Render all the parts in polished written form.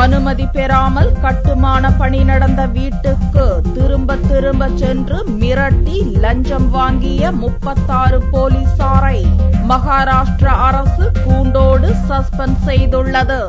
அனுமதி பெறாமல் கட்டுமான பணி நடந்த வீட்டுக்கு திரும்ப சென்று மிரட்டி லஞ்சம் வாங்கிய 36 போலீசாரை மகாராஷ்டிரா அரசு கூண்டோடு சஸ்பெண்ட் செய்துள்ளது.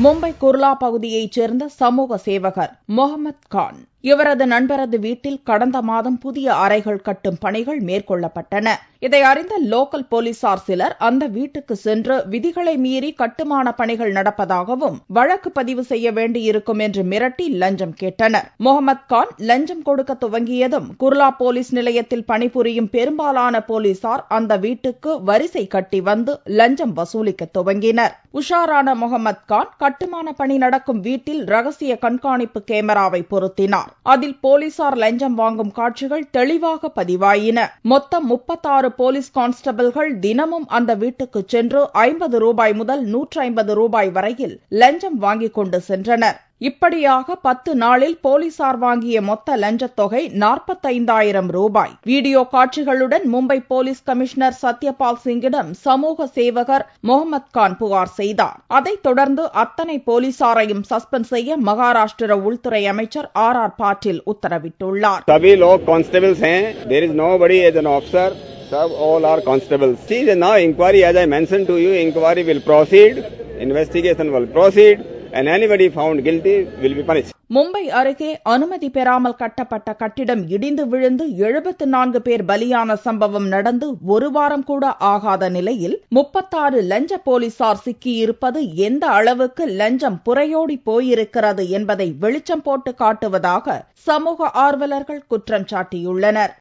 மும்பை குர்லா பகுதியைச் சேர்ந்த சமூக சேவகர் முகமது கான் இவரது நண்பரது வீட்டில் கடந்த மாதம் புதிய அறைகள் கட்டும் பணிகள் மேற்கொள்ளப்பட்டன. இதை அறிந்த லோக்கல் போலீசார் சிலர் அந்த வீட்டுக்கு சென்று விதிகளை மீறி கட்டுமான பணிகள் நடப்பதாகவும் வழக்கு பதிவு செய்ய வேண்டியிருக்கும் என்று மிரட்டி லஞ்சம் கேட்டனர். முகமது கான் லஞ்சம் கொடுக்க துவங்கியதும் குர்லா போலீஸ் நிலையத்தில் பணிபுரியும் பெரும்பாலான போலீசார் அந்த வீட்டுக்கு வரிசை கட்டி வந்து லஞ்சம் வசூலிக்க துவங்கினர். உஷாரான முகமது கான் கட்டுமான பணி நடக்கும் வீட்டில் ரகசிய கண்காணிப்பு கேமராவை பொருத்தினார். அதில் போலீசார் லஞ்சம் வாங்கும் காட்சிகள் தெளிவாக பதிவாயின. மொத்தம் 36 போலீஸ் கான்ஸ்டபிள்கள் தினமும் அந்த வீட்டுக்கு சென்று 50 ரூபாய் முதல் 150 ரூபாய் வரையில் லஞ்சம் வாங்கிக் கொண்டு சென்றனர். இப்படியாக 10 நாளில் போலீசார் வாங்கிய மொத்த லஞ்சத் தொகை 45,000 ரூபாய். வீடியோ காட்சிகளுடன் மும்பை போலீஸ் கமிஷனர் சத்யபால் சிங்கிடம் சமூக சேவகர் முகமது கான் புகார் செய்தார். அதைத் தொடர்ந்து அத்தனை போலீசாரையும் சஸ்பெண்ட் செய்ய மகாராஷ்டிர உள்துறை அமைச்சர் R.R. பாட்டீல் உத்தரவிட்டுள்ளார். सभी लोग कांस्टेबल्स हैं. There is nobody as an officer. All are constables. See, now inquiry, as I mentioned to you, inquiry will proceed, investigation will proceed. And anybody found guilty will be punished. Mumbai அருகே அனுமதி பெறாமல் கட்டப்பட்ட கட்டிடம் இடிந்து விழுந்து 74 பேர் பலியான சம்பவம் நடந்து ஒரு வாரம் கூட ஆகாத நிலையில் 36 லஞ்ச போலீசார் சிக்கியிருப்பது எந்த அளவுக்கு லஞ்சம் புரையோடி போயிருக்கிறது என்பதை வெளிச்சம் போட்டு காட்டுவதாக சமூக ஆர்வலர்கள் குற்றம் சாட்டியுள்ளனர்.